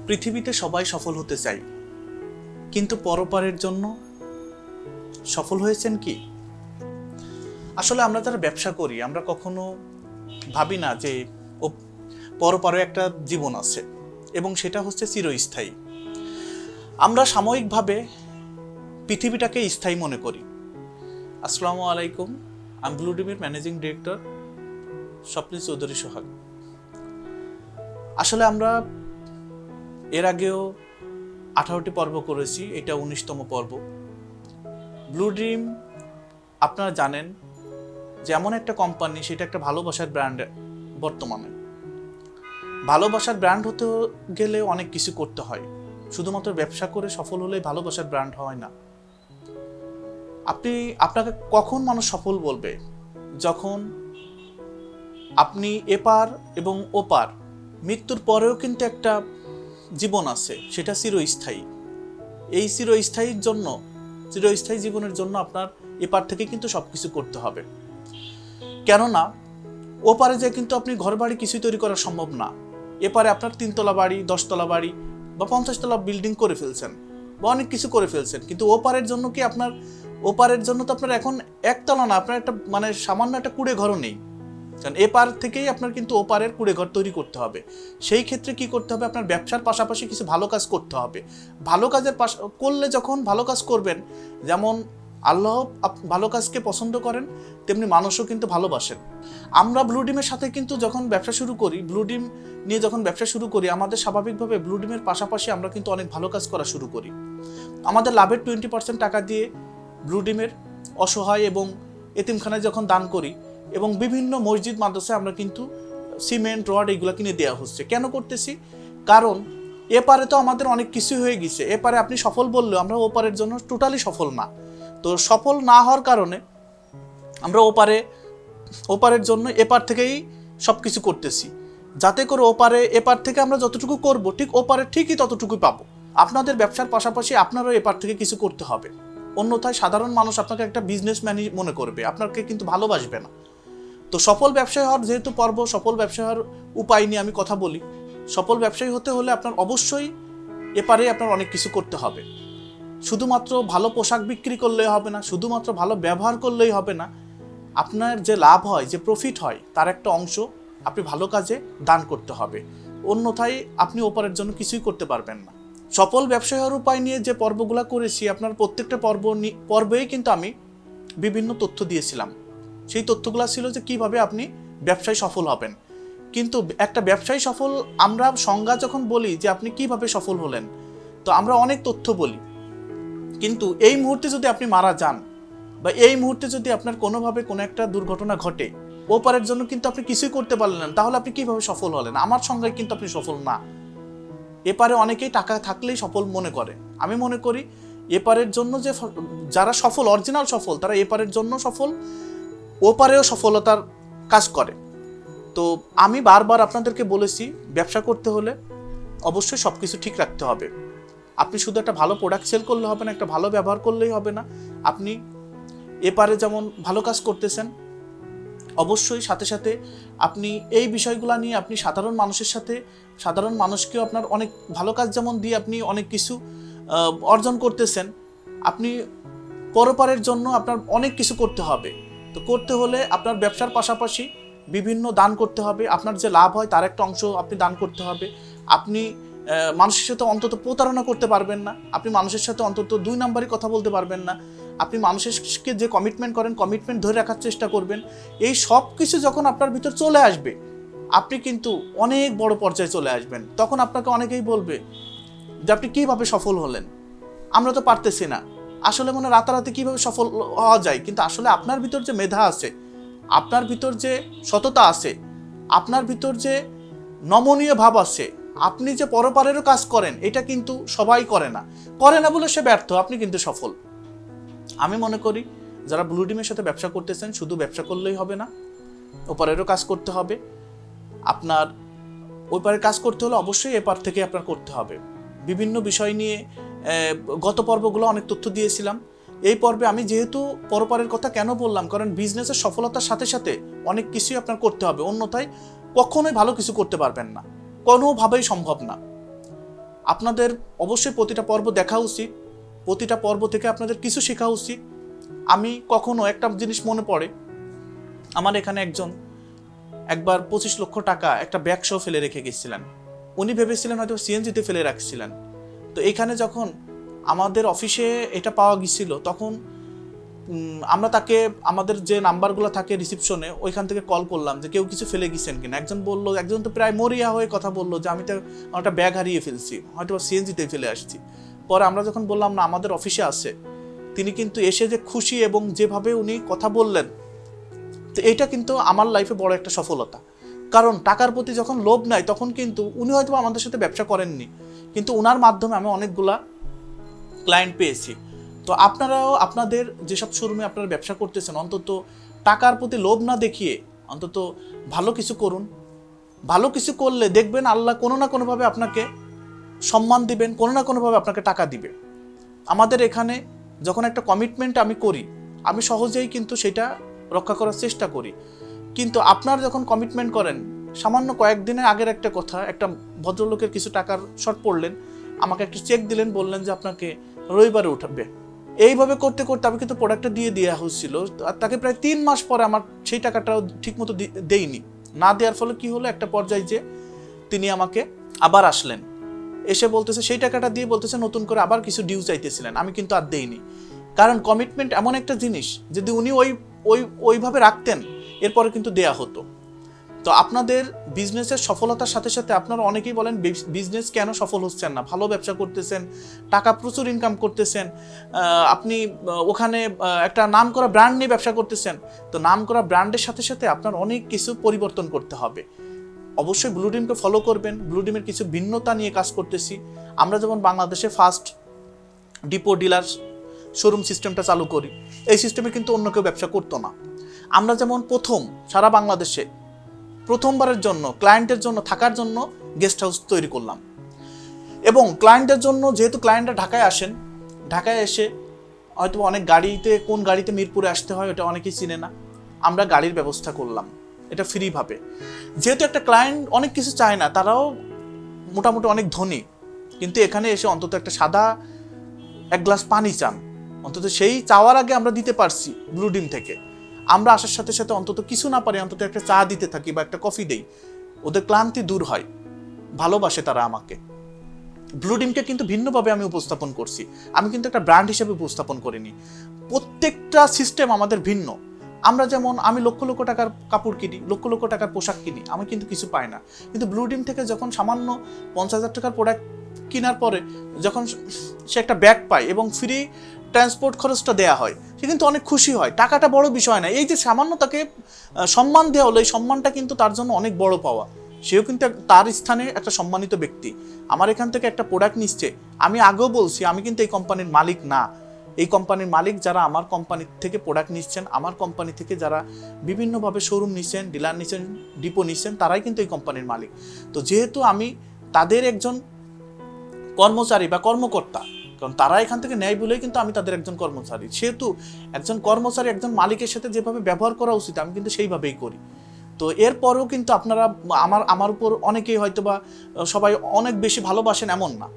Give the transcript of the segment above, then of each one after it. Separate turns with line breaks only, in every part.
পৃথিবীতে সবাই সফল হতে চায়, কিন্তু পরপারের জন্য সফল হয়েছেন কি? আসলে আমরা যারা ব্যবসা করি আমরা কখনো ভাবি না যে পরপারে একটা জীবন আছে এবং সেটা হচ্ছে চিরস্থায়ী। আমরা সাময়িকভাবে পৃথিবীটাকে স্থায়ী মনে করি। আসসালামু আলাইকুম, আমি ব্লু ড্রিমের ম্যানেজিং ডিরেক্টর স্বপ্নিল চৌধুরী সোহাগ। আসলে আমরা এর আগেও 18টি পর্ব করেছি, এটা 19তম পর্ব। ব্লু ড্রিম আপনারা জানেন যে এমন একটা কোম্পানি, সেটা একটা ভালোবাসার ব্র্যান্ড। বর্তমানে ভালোবাসার ব্র্যান্ড হতে গেলে অনেক কিছু করতে হয়, শুধুমাত্র ব্যবসা করে সফল হলেই ভালোবাসার ব্র্যান্ড হয় না। আপনাকে কখন মানুষ সফল বলবে? যখন আপনি এপার এবং ওপার, মৃত্যুর পরেও কিন্তু একটা জীবন আছে, সেটা চিরস্থায়ী। এই চিরস্থায়ী জীবনের জন্য আপনার এপার থেকে কিন্তু সবকিছু করতে হবে। কেননা ওপারে যে কিন্তু আপনি ঘর বাড়ি কিছুই তৈরি করা সম্ভব না। এপারে আপনার 3তলা বাড়ি, 10তলা বাড়ি বা 50তলা বিল্ডিং করে ফেলছেন বা অনেক কিছু করে ফেলছেন, কিন্তু ওপারের জন্য কি ওপারের জন্য তো আপনার এখন একতলা না, আপনার একটা সামান্য একটা কুড়ে ঘরও নেই। কারণ এপার থেকেই আপনার কিন্তু ওপারের কুড়ে ঘর তৈরি করতে হবে। সেই ক্ষেত্রে কি করতে হবে? আপনার ব্যবসার পাশাপাশি কিছু ভালো কাজ করতে হবে। ভালো কাজের করলে, যখন ভালো কাজ করবেন, যেমন আল্লাহ ভালো কাজকে পছন্দ করেন, তেমনি মানুষও কিন্তু ভালোবাসেন। আমরা ব্লু ডিমের সাথে কিন্তু যখন ব্যবসা শুরু করি, ব্লু ডিম নিয়ে যখন ব্যবসা শুরু করি, আমাদের স্বাভাবিকভাবে ব্লু ডিমের পাশাপাশি আমরা কিন্তু অনেক ভালো কাজ করা শুরু করি। আমাদের লাভের 20% টাকা দিয়ে ব্লু ডিমের অসহায় এবং এতিমখানায় যখন দান করি, এবং বিভিন্ন মসজিদ মাদ্রাসায় আমরা কিন্তু সিমেন্ট, রড এগুলো কিনে দেওয়া হচ্ছে। কেন করতেছি? কারণ এপারে তো আমাদের অনেক কিছু হয়ে গেছে। এপারে আপনি সফল বললেও আমরা ওপারের জন্য টোটালি সফল না। তো সফল না হওয়ার কারণে আমরা ওপারের জন্য এপার থেকেই সব কিছু করতেছি, যাতে করে এপার থেকে আমরা যতটুকু করব, ঠিক ওপারে ঠিকই ততটুকুই পাবো। আপনাদের ব্যবসার পাশাপাশি আপনারও এপার থেকে কিছু করতে হবে, অন্যথায় সাধারণ মানুষ আপনাকে একটা বিজনেসম্যানই মনে করবে, আপনাকে কিন্তু ভালোবাসবে না। তো সফল ব্যবসায়ী হওয়ার যেহেতু পর্ব, সফল ব্যবসায়ী হওয়ার উপায় নিয়ে আমি কথা বলি। সফল ব্যবসায়ী হতে হলে আপনার অবশ্যই এপারে আপনার অনেক কিছু করতে হবে। শুধুমাত্র ভালো পোশাক বিক্রি করলেই হবে না, শুধুমাত্র ভালো ব্যবহার করলেই হবে না। আপনার যে লাভ হয়, যে প্রফিট হয়, তার একটা অংশ আপনি ভালো কাজে দান করতে হবে, অন্যথায় আপনি ওপারের জন্য কিছুই করতে পারবেন না। সফল ব্যবসায়ী হওয়ার উপায় নিয়ে যে পর্বগুলো করেছি, আপনার প্রত্যেকটা পর্বেই কিন্তু আমি বিভিন্ন তথ্য দিয়েছিলাম। সেই তথ্যগুলো ছিল যে কিভাবে আপনি ব্যবসায় সফল হবেন। কিন্তু একটা ব্যবসায়ী সফল আমরা সংজ্ঞা যখন বলি যে আপনি কিভাবে সফল হলেন, তো আমরা অনেক তথ্য বলি, কিন্তু এই মুহূর্তে যদি আপনি মারা যান বা এই মুহূর্তে যদি আপনার কোনোভাবে কোনো একটা দুর্ঘটনা ঘটে, ওপারের জন্য কিন্তু আপনি কিছুই করতে পারলেন না, তাহলে আপনি কিভাবে সফল হলেন? আমার সংজ্ঞায় কিন্তু আপনি সফল না। এপারে অনেকেই টাকা থাকলেই সফল মনে করে। আমি মনে করি এপারের জন্য যে যারা সফল, অরিজিনাল সফল, তারা এপারের জন্য সফল, ওপারেও সফলতার কাজ করে। তো আমি বারবার আপনাদেরকে বলেছি, ব্যবসা করতে হলে অবশ্যই সব কিছু ঠিক রাখতে হবে। আপনি শুধু একটা ভালো প্রোডাক্ট সেল করলে হবে না, একটা ভালো ব্যবহার করলেই হবে না। আপনি এপারে যেমন ভালো কাজ করতেছেন, অবশ্যই সাথে সাথে আপনি এই বিষয়গুলো নিয়ে আপনি সাধারণ মানুষকেও আপনার অনেক ভালো কাজ যেমন দিয়ে আপনি অনেক কিছু অর্জন করতেছেন, আপনি পরপারের জন্য আপনার অনেক কিছু করতে হবে। তো করতে হলে আপনার ব্যবসার পাশাপাশি বিভিন্ন দান করতে হবে। আপনার যে লাভ হয় তার একটা অংশ আপনি দান করতে হবে। আপনি মানুষের সাথে অন্তত প্রতারণা করতে পারবেন না, আপনি মানুষের সাথে অন্তত 2 নাম্বারই কথা বলতে পারবেন না। আপনি মানুষকে যে কমিটমেন্ট করেন, কমিটমেন্ট ধরে রাখার চেষ্টা করবেন। এই সব কিছু যখন আপনার ভিতর চলে আসবে, আপনি কিন্তু অনেক বড় পর্যায়ে চলে আসবেন। তখন আপনাকে অনেকেই বলবে যে আপনি কিভাবে সফল হলেন, আমরা তো পারতেছি না। আসলে রাতারাতি কিভাবে সফল হওয়া যায়? কিন্তু আসলে আপনার ভিতর যে মেধা আছে, আপনার ভিতর যে সততা আছে, আপনার ভিতর যে নমনীয় ভাব আছে, আপনি যে পরপারেরও কাজ করেন, এটা কিন্তু সবাই করে না বলে সে ব্যর্থ, আপনি কিন্তু সফল। আমি মনে করি যারা ব্লু ডিমের সাথে ব্যবসা করতেছেন, শুধু ব্যবসা করলেই হবে না, ওপারেরও কাজ করতে হবে। আপনার ওইপারে কাজ করতে হলে অবশ্যই এপার থেকে আপনার করতে হবে। বিভিন্ন বিষয় নিয়ে গত পর্বগুলো অনেক তথ্য দিয়েছিলাম। এই পর্বে আমি যেহেতু পরপারের কথা কেন বললাম, কারণ বিজনেসের সফলতার সাথে সাথে অনেক কিছুই আপনার করতে হবে, অন্যথায় কখনোই ভালো কিছু করতে পারবেন না, কোনোভাবেই সম্ভব না। আপনাদের অবশ্যই প্রতিটা পর্ব দেখা উচিত, প্রতিটা পর্ব থেকে আপনাদের কিছু শেখা উচিত। আমি কখনো একটা জিনিস মনে পড়ে, আমার এখানে একবার 25 লক্ষ টাকা একটা ব্যাগ সহ ফেলে রেখে গেছিলেন। উনি ভেবেছিলেন হয়তো সিএনজিতে ফেলে রাখছিলেন। তো এখানে যখন আমাদের অফিসে এটা পাওয়া গেছিল, তখন আমরা তাকে আমাদের যে নাম্বারগুলো থাকে রিসিপশনে ওইখান থেকে কল করলাম যে কেউ কিছু ফেলে গেছেন কিনা। একজন তো প্রায় মরিয়া হয়ে কথা বললো যে আমি তো একটা ব্যাগ হারিয়ে ফেলছি, হয়তো সিএনজিতে ফেলে আসছি। পরে আমরা যখন বললাম না আমাদের অফিসে আছে, তিনি কিন্তু এসে যে খুশি এবং যেভাবে উনি কথা বললেন, তো এটা কিন্তু আমার লাইফে বড় একটা সফলতা। কারণ টাকার প্রতি যখন লোভ নাই তখন কিন্তু উনি হয়তো আমাদের সাথে ব্যবসা করেননি, কিন্তু ওনার মাধ্যমে আমি অনেকগুলা ক্লায়েন্ট পেয়েছি। তো আপনারাও আপনাদের যেসব শোরুমে আপনারা ব্যবসা করতেছেন, অন্তত টাকার প্রতি লোভ না দেখিয়ে অন্তত ভালো কিছু করুন। ভালো কিছু করলে দেখবেন আল্লাহ কোনো না কোনোভাবে আপনাকে সম্মান দিবেন, কোনো না কোনোভাবে আপনাকে টাকা দিবে। আমাদের এখানে যখন একটা কমিটমেন্ট আমি করি, আমি সহজেই কিন্তু সেটা রক্ষা করার চেষ্টা করি। কিন্তু আপনার যখন কমিটমেন্ট করেন, সামান্য কয়েকদিনের আগের একটা কথা, একটা ভদ্রলোকের কিছু টাকার শর্ট পড়লেন, আমাকে একটা চেক দিলেন, বললেন যে আপনাকে রবিবারে উঠাবে। এইভাবে করতে করতে আমি কিন্তু প্রোডাক্টটা দিয়ে দেওয়া হয়েছিল, আর তাকে প্রায় 3 মাস পরে আমার সেই টাকাটাও ঠিক মতো দেইনি। না দেওয়ার ফলে কি হলো, একটা পর্যায়ে যে তিনি আমাকে আবার আসলেন, এসে বলতেছে সেই টাকাটা দিয়ে বলতেছে নতুন করে আবার কিছু ডিউ চাইতেছিলেন। আমি কিন্তু আর দেইনি, কারণ কমিটমেন্ট এমন একটা জিনিস, যদি উনি ওইভাবে রাখতেন এরপরে কিন্তু দেয়া হতো। তো আপনাদের বিজনেসের সফলতার সাথে সাথে আপনারা অনেকেই বলেন বিজনেস কেন সফল হচ্ছেন না, ভালো ব্যবসা করতেছেন, টাকা প্রচুর ইনকাম করতেছেন, আপনি ওখানে একটা নাম করা ব্র্যান্ড নিয়ে ব্যবসা করতেছেন। তো নাম করা ব্র্যান্ডের সাথে সাথে আপনার অনেক কিছু পরিবর্তন করতে হবে। অবশ্যই ব্লু ডিমকে ফলো করবেন। ব্লু ডিমের কিছু ভিন্নতা নিয়ে কাজ করতেছি। আমরা যেমন বাংলাদেশে ফার্স্ট ডিপো ডিলার শোরুম সিস্টেমটা চালু করি, এই সিস্টেমে কিন্তু অন্য কেউ ব্যবসা করতো না। আমরা যেমন প্রথম সারা বাংলাদেশে প্রথমবারের জন্য ক্লায়েন্টের জন্য থাকার জন্য গেস্ট হাউস তৈরি করলাম, এবং ক্লায়েন্টের জন্য, যেহেতু ক্লায়েন্টরা ঢাকায় আসেন, ঢাকায় এসে হয়তো অনেক কোন গাড়িতে মিরপুরে আসতে হয় ওটা অনেকেই চিনে না, আমরা গাড়ির ব্যবস্থা করলাম এটা ফ্রিভাবে। যেহেতু একটা ক্লায়েন্ট অনেক কিছু চায় না, তারাও মোটামুটি অনেক ধনী, কিন্তু এখানে এসে অন্তত একটা সাদা এক গ্লাস পানি চান, অন্তত সেই চাওয়ার আগে আমরা দিতে পারছি ব্লু ডিম থেকে। আমরা আসার সাথে সাথে অন্তত কিছু না পারি অন্তত একটা চা দিতে থাকি বা একটা কফি দেই, ওদের ক্লান্তি দূর হয়, ভালোবাসে তারা আমাকে। ব্লু ডিমকে কিন্তু ভিন্নভাবে আমি উপস্থাপন করছি, আমি কিন্তু একটা ব্র্যান্ড হিসেবে উপস্থাপন করিনি। প্রত্যেকটা সিস্টেম আমাদের ভিন্ন। আমরা যেমন আমি লক্ষ লক্ষ টাকার কাপড় কিনি, লক্ষ লক্ষ টাকার পোশাক কিনি, আমি কিন্তু কিছু পাই না। কিন্তু ব্লু ডিম থেকে যখন সামান্য 50,000 টাকার প্রোডাক্ট কেনার পরে যখন সে একটা ব্যাগ পায় এবং ফ্রি ট্রান্সপোর্ট খরচটা দেওয়া হয়, সে কিন্তু অনেক খুশি হয়। টাকাটা বড় বিষয় না, এই যে সামান্য তাকে সম্মান দেওয়া হলো, এই সম্মানটা কিন্তু তার জন্য অনেক বড় পাওয়া। সেও কিন্তু তার স্থানে একটা সম্মানিত ব্যক্তি। আমার এখান থেকে একটা প্রোডাক্ট নিচ্ছে, আমি আগেও বলছি আমি কিন্তু এই কোম্পানির মালিক না। এই কোম্পানির মালিক যারা আমার কোম্পানি থেকে প্রোডাক্ট নিচ্ছেন, আমার কোম্পানি থেকে যারা বিভিন্নভাবে শোরুম নিচ্ছেন, ডিলার নিচ্ছেন, ডিপো নিচ্ছেন, তারাই কিন্তু এই কোম্পানির মালিক। তো যেহেতু আমি তাদের একজন কর্মচারী বা কর্মকর্তা, কারণ তারা এখান থেকে নেয় বলেই কিন্তু আমি তাদের একজন কর্মচারী, সেহেতু একজন কর্মচারী একজন মালিকের সাথে যেভাবে ব্যবহার করা উচিত আমি কিন্তু সেইভাবেই করি। তো এরপরেও কিন্তু আপনারা আমার উপর অনেকেই হয়তো বা সবাই অনেক বেশি ভালোবাসেন এমন না,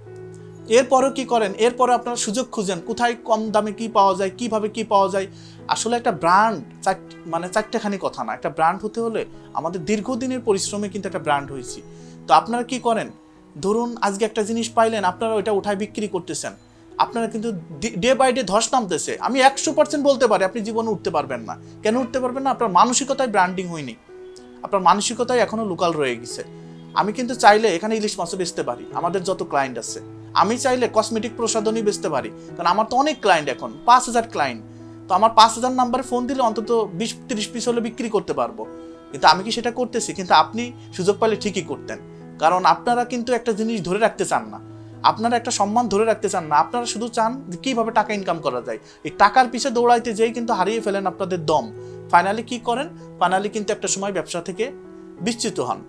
এরপরেও কি করেন, এরপরে আপনারা সুযোগ খুঁজেন কোথায় কম দামে কি পাওয়া যায়, কিভাবে কি পাওয়া যায়। আসলে একটা ব্র্যান্ড চারটেখানি কথা না, একটা ব্র্যান্ড হতে হলে আমাদের দীর্ঘদিনের পরিশ্রমে কিন্তু একটা ব্র্যান্ড হয়েছি। তো আপনারা কি করেন, ধরুন আজকে একটা জিনিস পাইলেন, আপনারা ওইটা উঠায় বিক্রি করতেছেন, আপনারা কিন্তু ডে বাই ডে ধস নামতেছে। আমি 100% বলতে পারি আপনি জীবনে উঠতে পারবেন না। কেন উঠতে পারবেন না? আপনার মানসিকতায় ব্র্যান্ডিং হয়নি, আপনার মানসিকতায় এখনো লোকাল রয়ে গেছে। আমি কিন্তু চাইলে এখানে ইলিশ মাছও বেচতে পারি, আমাদের যত ক্লায়েন্ট আছে। আমি চাইলে কসমেটিক প্রসাধনী বেচতে পারি, কারণ আমার তো অনেক ক্লায়েন্ট, এখন 5,000 ক্লায়েন্ট। তো আমার 5,000 নাম্বারে ফোন দিলে অন্তত 20-30 পিস হলে বিক্রি করতে পারবো। কিন্তু আমি কি সেটা করতেছি? কিন্তু আপনি সুযোগ পাইলে ঠিকই করতেন, কারণ আপনারা কিন্তু একটা জিনিস ধরে রাখতে চান না, আপনারা একটা সম্মান ধরে রাখতে চান না, আপনারা শুধু চান কিভাবে টাকা ইনকাম করা যায়। এই টাকার পিছে দৌড়াইতে যেই কিন্তু হারিয়ে ফেলেন আপনাদের দম। ফাইনালি কি করেন? ফাইনালি কিন্তু একটা সময় ব্যবসা থেকে বিচ্যুত হন।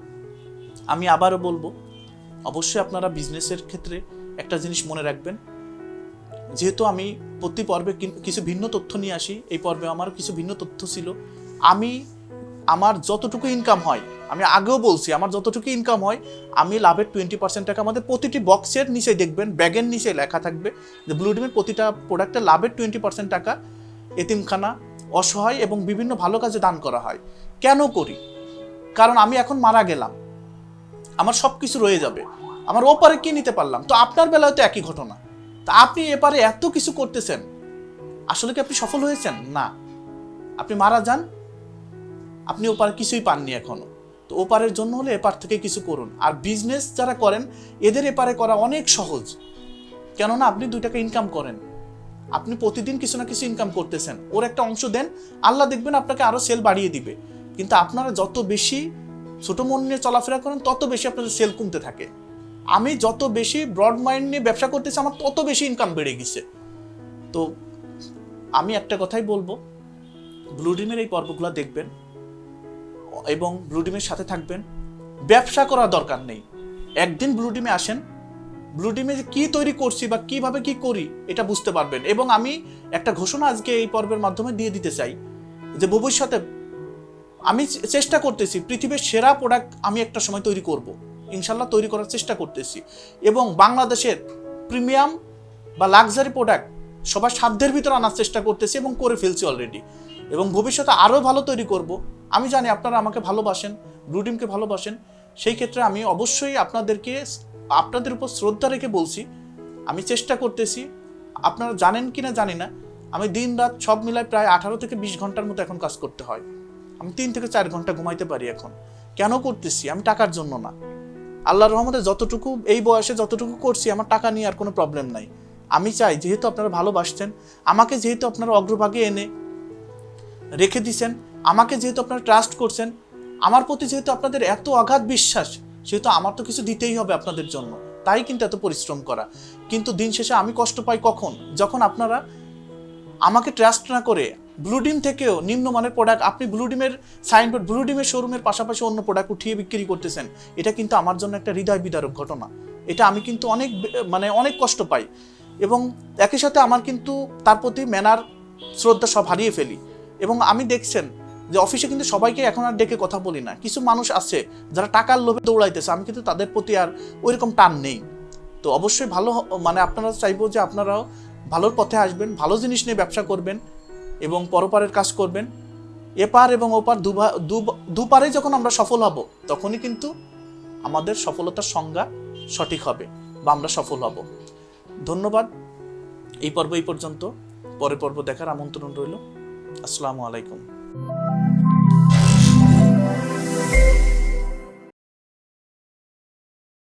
আমি আবারও বলবো, অবশ্যই আপনারা বিজনেসের ক্ষেত্রে একটা জিনিস মনে রাখবেন, যেহেতু আমি প্রতি পর্বে কিছু ভিন্ন তথ্য নিয়ে আসি, এই পর্বে আমার কিছু ভিন্ন তথ্য ছিল। আমি আমার যতটুকু ইনকাম হয় আমি আগেও বলছি, আমার যতটুকু ইনকাম হয় আমি লাভের 20% টাকা আমাদের প্রতিটি বক্সের নিচে দেখবেন, ব্যাগের নিচে লেখা থাকবে যে ব্লু ডিমের প্রতিটা প্রোডাক্টের লাভের 20% টাকা এতিমখানা, অসহায় এবং বিভিন্ন ভালো কাজে দান করা হয়। কেন করি? কারণ আমি এখন মারা গেলাম, আমার সব কিছু রয়ে যাবে, আমার ওপারে কি নিতে পারলাম? তো আপনার বেলায় তো একই ঘটনা। তা আপনি এপারে এত কিছু করতেছেন, আসলে কি আপনি সফল হয়েছেন? না, আপনি মারা যান, আপনি ওপারে কিছুই পাননি এখনো। তো ওপারের জন্য হলে এপার থেকে কিছু করুন। আর বিজনেস যারা করেন এদের এপারে করা অনেক সহজ, কেননা আপনি 2 টাকা ইনকাম করেন, আপনি প্রতিদিন কিছু না কিছু ইনকাম করতেছেন, ওর একটা অংশ দেন, আল্লাহ দেখবেন আপনাকে আরো সেল বাড়িয়ে দিবে। কিন্তু আপনারা যত বেশি ছোট মন নিয়ে চলাফেরা করেন তত বেশি আপনাদের সেল কমতে থাকে। আমি যত বেশি ব্রড মাইন্ড নিয়ে ব্যবসা করতেছি আমার তত বেশি ইনকাম বেড়ে গেছে। তো আমি একটা কথাই বলবো, ব্লু ডিমের এই পর্বগুলো দেখবেন এবং ব্লু ডিমের সাথে থাকবেন। ব্যবসা করার দরকার নেই, একদিন ব্লু ডিমে আসেন, ব্লু ডিমে যে কি তৈরি করছি বা কিভাবে কি করি এটা বুঝতে পারবেন। এবং আমি একটা ঘোষণা আজকে এই পর্বের মাধ্যমে দিয়ে দিতে চাই যে ভবিষ্যতে আমি চেষ্টা করতেছি পৃথিবীর সেরা প্রোডাক্ট আমি একটা সময় তৈরি করব, ইনশাল্লাহ তৈরি করার চেষ্টা করতেছি। এবং বাংলাদেশের প্রিমিয়াম বা লাক্সারি প্রোডাক্ট সবার সাধ্যের ভিতরে আনার চেষ্টা করতেছি এবং করে ফেলছি অলরেডি। এবং ভবিষ্যতে আরও ভালো তৈরি করব। আমি জানি আপনারা আমাকে ভালোবাসেন, ব্লু ডিমকে ভালোবাসেন, সেই ক্ষেত্রে আমি অবশ্যই আপনাদের উপর শ্রদ্ধা রেখে বলছি, আমি চেষ্টা করতেছি। আপনারা জানেন কি না জানি না, আমি দিন রাত সব মিলায় প্রায় 18 থেকে 20 ঘন্টার মতো এখন কাজ করতে হয়। আমি 3 থেকে 4 ঘন্টা ঘুমাইতে পারি এখন। কেন করতেছি? আমি টাকার জন্য না, আল্লাহর রহমতে যতটুকু এই বয়সে যতটুকু করছি আমার টাকা নিয়ে আর কোনো প্রবলেম নাই। আমি চাই যেহেতু আপনারা ভালোবাসছেন আমাকে, যেহেতু আপনারা অগ্রভাগে এনে রেখে দিছেন, আমাকে যেহেতু আপনারা ট্রাস্ট করছেন, আমার প্রতি যেহেতু আপনাদের এত অগাধ বিশ্বাস, সেহেতু আমার তো কিছু দিতেই হবে আপনাদের জন্য, তাই কিন্তু এত পরিশ্রম করা। কিন্তু দিন শেষে আমি কষ্ট পাই কখন? যখন আপনারা আমাকে ট্রাস্ট না করে ব্লু ডিম থেকেও নিম্নমানের প্রোডাক্ট, আপনি ব্লু ডিমের সাইনবোর্ড, ব্লু ডিমের শোরুমের পাশাপাশি অন্য প্রোডাক্ট উঠিয়ে বিক্রি করতেছেন। এটা কিন্তু আমার জন্য একটা হৃদয় বিদারক ঘটনা। এটা আমি কিন্তু অনেক কষ্ট পাই এবং একই সাথে আমার কিন্তু তার প্রতি ম্যানার, শ্রদ্ধা সব হারিয়ে ফেলি। এবং আমি দেখছেন যে অফিসে কিন্তু সবাইকে এখন আর ডেকে কথা বলি না। কিছু মানুষ আছে যারা টাকার লোভে দৌড়াইতেছে, আমি কিন্তু তাদের প্রতি আর ওইরকম টান নেই। তো অবশ্যই ভালো, আপনারা চাইবো যে আপনারাও ভালোর পথে আসবেন, ভালো জিনিস নিয়ে ব্যবসা করবেন এবং পরপারের কাজ করবেন। এপার এবং ওপার দুপারে যখন আমরা সফল হব তখনই কিন্তু আমাদের সফলতার সংজ্ঞা সঠিক হবে বা আমরা সফল হব। ধন্যবাদ। এই পর্ব এই পর্যন্ত, পরের পর্ব দেখার আমন্ত্রণ রইল। আসসালামু আলাইকুম।